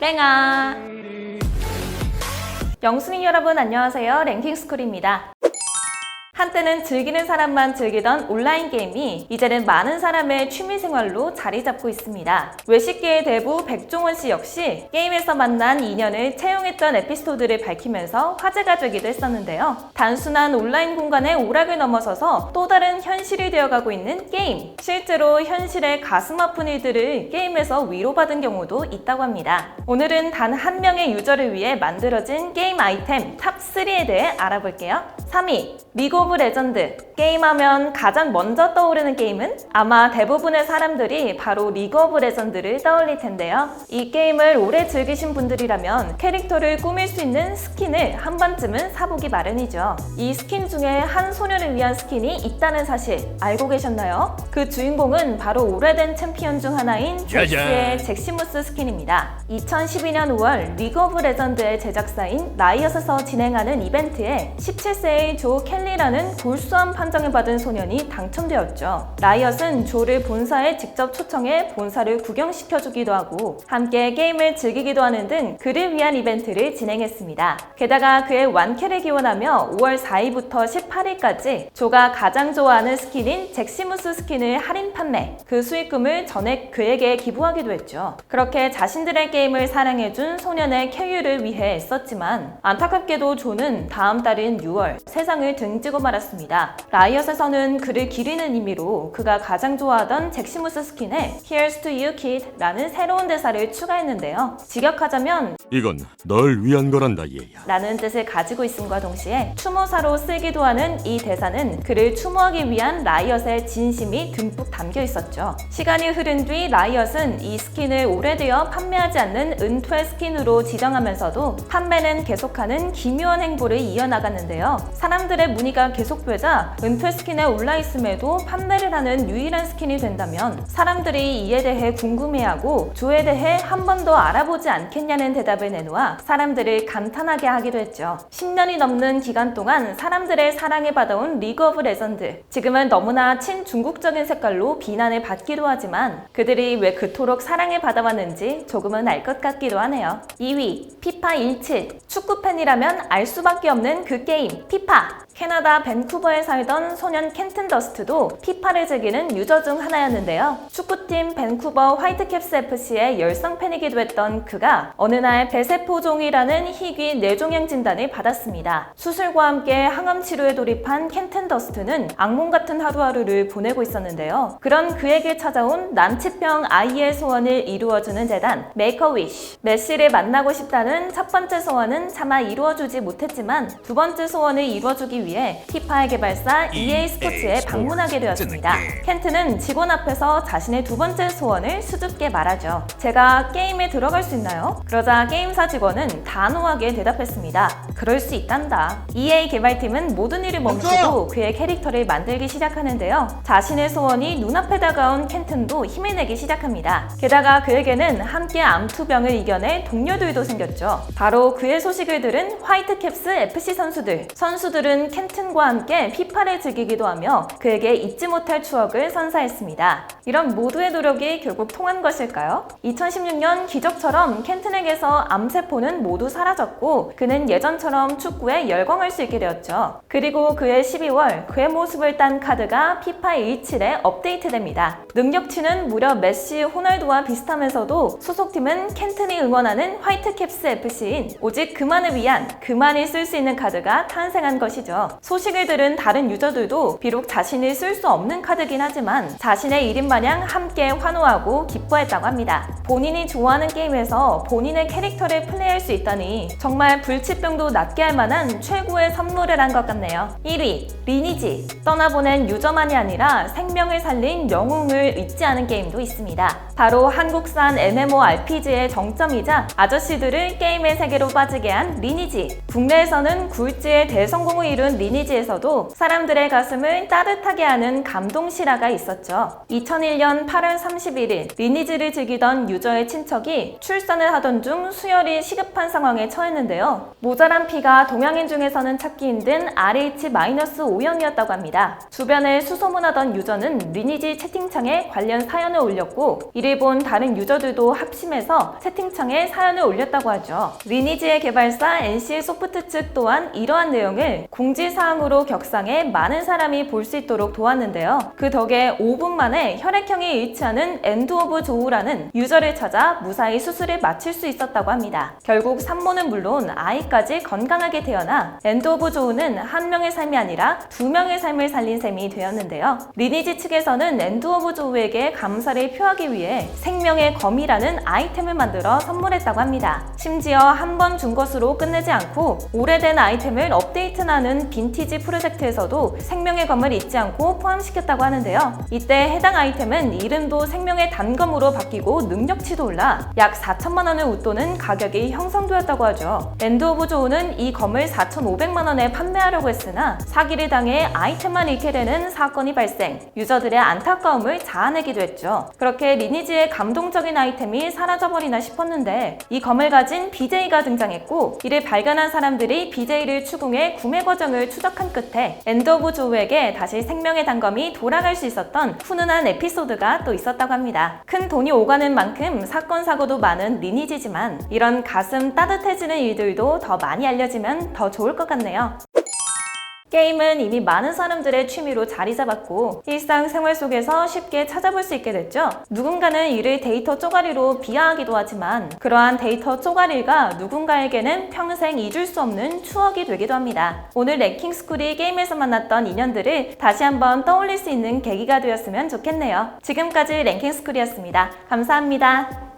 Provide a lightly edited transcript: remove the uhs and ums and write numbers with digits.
랭아. 영순이 여러분 안녕하세요. 랭킹스쿨입니다. 한때는 즐기는 사람만 즐기던 온라인 게임이 이제는 많은 사람의 취미생활로 자리 잡고 있습니다. 외식계의 대부 백종원 씨 역시 게임에서 만난 인연을 채용했던 에피소드를 밝히면서 화제가 되기도 했었는데요. 단순한 온라인 공간의 오락을 넘어서서 또 다른 현실이 되어가고 있는 게임. 실제로 현실의 가슴 아픈 일들을 게임에서 위로받은 경우도 있다고 합니다. 오늘은 단 한 명의 유저를 위해 만들어진 게임 아이템 탑3에 대해 알아볼게요. 3위, 리그 오브 레전드. 게임하면 가장 먼저 떠오르는 게임은 아마 대부분의 사람들이 바로 리그 오브 레전드를 떠올릴 텐데요. 이 게임을 오래 즐기신 분들이라면 캐릭터를 꾸밀 수 있는 스킨을 한 번쯤은 사보기 마련이죠. 이 스킨 중에 한 소녀를 위한 스킨이 있다는 사실 알고 계셨나요? 그 주인공은 바로 오래된 챔피언 중 하나인 잭스의 잭시무스 스킨입니다. 2012년 5월 리그 오브 레전드의 제작사인 라이엇에서 진행하는 이벤트에 17세의 조 켈리라는 골수함 판정을 받은 소년이 당첨되었죠. 라이엇은 조를 본사에 직접 초청해 본사를 구경시켜주기도 하고 함께 게임을 즐기기도 하는 등 그를 위한 이벤트를 진행했습니다. 게다가 그의 완캐를 기원하며 5월 4일부터 18일까지 조가 가장 좋아하는 스킨인 잭시무스 스킨을 할인 판매, 그 수익금을 전액 그에게 기부하기도 했죠. 그렇게 자신들의 게임을 사랑해준 소년의 쾌유를 위해 애썼지만 안타깝게도 조는 다음 달인 6월 세상을 등지고 말았습니다. 라이엇에서는 그를 기리는 의미로 그가 가장 좋아하던 잭시무스 스킨에 Here's to you kid 라는 새로운 대사를 추가했는데요. 직역하자면 이건 널 위한 거란다 얘야 라는 뜻을 가지고 있음과 동시에 추모사로 쓰기도 하는 이 대사는 그를 추모하기 위한 라이엇의 진심이 듬뿍 담겨 있었죠. 시간이 흐른 뒤 라이엇은 이 스킨을 오래되어 판매하지 않는 은퇴 스킨으로 지정하면서도 판매는 계속하는 기묘한 행보를 이어나갔는데요. 사람들의 문의가 계속되자 은퇴 스킨에 올라있음에도 판매를 하는 유일한 스킨이 된다면 사람들이 이에 대해 궁금해하고 조에 대해 한 번 더 알아보지 않겠냐는 대답을 내놓아 사람들을 감탄하게 하기도 했죠. 10년이 넘는 기간 동안 사람들의 사랑을 받아온 리그 오브 레전드. 지금은 너무나 친중국적인 색깔로 비난을 받기도 하지만 그들이 왜 그토록 사랑을 받아왔는지 조금은 알 것 같기도 하네요. 2위, 피파 17. 축구팬이라면 알 수밖에 없는 그 게임, 피파. 캐나다 밴쿠버에 살던 소년 켄튼 더스트도 피파를 즐기는 유저 중 하나였는데요. 축구팀 밴쿠버 화이트캡스 FC의 열성 팬이기도 했던 그가 어느 날 배세포종이라는 희귀 뇌종양 진단을 받았습니다. 수술과 함께 항암 치료에 돌입한 켄튼 더스트는 악몽 같은 하루하루를 보내고 있었는데요. 그런 그에게 찾아온 난치병 아이의 소원을 이루어주는 재단 메이커위쉬. 메시를 만나고 싶다는 첫 번째 소원은 차마 이루어주지 못했지만 두 번째 소원을 이루어주기 위해 피파의 개발사 EA 스포츠에 방문하게 되었습니다. 켄트는 직원 앞에서 자신의 두 번째 소원을 수줍게 말하죠. 제가 게임에 들어갈 수 있나요? 그러자 게임사 직원은 단호하게 대답했습니다. 그럴 수 있단다. EA 개발팀은 모든 일을 멈추고 그의 캐릭터를 만들기 시작하는데요. 자신의 소원이 눈앞에 다가온 켄튼도 힘을 내기 시작합니다. 게다가 그에게는 함께 암투병을 이겨낼 동료들도 생겼죠. 바로 그의 소식을 들은 화이트캡스 FC 선수들은 켄튼과 함께 피파를 즐기기도 하며 그에게 잊지 못할 추억을 선사했습니다. 이런 모두의 노력이 결국 통한 것일까요? 2016년 기적처럼 켄튼에게서 암세포는 모두 사라졌고 그는 예전처럼 축구에 열광할 수 있게 되었죠. 그리고 그의 12월 그의 모습을 딴 카드가 피파 17에 업데이트됩니다. 능력치는 무려 메시, 호날두와 비슷하면서도 소속팀은 켄튼이 응원하는 화이트캡스 FC인 오직 그만을 위한 그만이 쓸 수 있는 카드가 탄생한 것이죠. 소식을 들은 다른 유저들도 비록 자신이 쓸 수 없는 카드긴 하지만 자신의 이름 마냥 함께 환호하고 기뻐했다고 합니다. 본인이 좋아하는 게임에서 본인의 캐릭터를 플레이할 수 있다니 정말 불치병도 낫게 할 만한 최고의 선물을 한 것 같네요. 1위, 리니지. 떠나보낸 유저만이 아니라 생명을 살린 영웅을 잊지 않은 게임도 있습니다. 바로 한국산 MMORPG의 정점이자 아저씨들을 게임의 세계로 빠지게 한 리니지. 국내에서는 굴지의 대성공을 이룬 리니지에서 리니지에서도 사람들의 가슴을 따뜻하게 하는 감동 실화가 있었죠. 2001년 8월 31일 리니지를 즐기던 유저의 친척이 출산을 하던 중 수혈이 시급한 상황에 처했는데요. 모자란 피가 동양인 중에서는 찾기 힘든 RH-5형이었다고 합니다. 주변에 수소문하던 유저는 리니지 채팅창에 관련 사연을 올렸고 이를 본 다른 유저들도 합심해서 채팅창에 사연을 올렸다고 하죠. 리니지의 개발사 NC소프트 측 또한 이러한 내용을 공지사항으로 격상해 많은 사람이 볼 수 있도록 도왔는데요. 그 덕에 5분 만에 혈액형이 일치하는 엔드 오브 조우라는 유저를 찾아 무사히 수술을 마칠 수 있었다고 합니다. 결국 산모는 물론 아이까지 건강하게 태어나 엔드 오브 조우는 한 명의 삶이 아니라 2명의 삶을 살린 셈이 되었는데요. 리니지 측에서는 엔드 오브 조우에게 감사를 표하기 위해 생명의 검이라는 아이템을 만들어 선물했다고 합니다. 심지어 한 번 준 것으로 끝내지 않고 오래된 아이템을 업데이트하는 빈티지 프로젝트에서도 생명의 검을 잊지 않고 포함시켰다고 하는데요. 이때 해당 아이템은 이름도 생명의 단검으로 바뀌고 능력치도 올라 약 4천만 원을 웃도는 가격이 형성되었다고 하죠. 엔드 오브 조우는 이 검을 4,500만 원에 판매하려고 했으나 사기를 당해 아이템만 잃게 되는 사건이 발생, 유저들의 안타까움을 자아내기도 했죠. 그렇게 리니지의 감동적인 아이템이 사라져버리나 싶었는데 이 검을 가진 BJ가 등장했고 이를 발견한 사람들이 BJ를 추궁해 구매 과정을 추적한 끝에 엔드 오브 조우에게 다시 생명의 단검이 돌아갈 수 있었던 훈훈한 에피소드가 또 있었다고 합니다. 큰 돈이 오가는 만큼 사건 사고도 많은 리니지지만 이런 가슴 따뜻해지는 일들도 더 많이 알려지면 더 좋을 것 같네요. 게임은 이미 많은 사람들의 취미로 자리 잡았고 일상생활 속에서 쉽게 찾아볼 수 있게 됐죠. 누군가는 이를 데이터 쪼가리로 비하하기도 하지만 그러한 데이터 쪼가리가 누군가에게는 평생 잊을 수 없는 추억이 되기도 합니다. 오늘 랭킹스쿨이 게임에서 만났던 인연들을 다시 한번 떠올릴 수 있는 계기가 되었으면 좋겠네요. 지금까지 랭킹스쿨이었습니다. 감사합니다.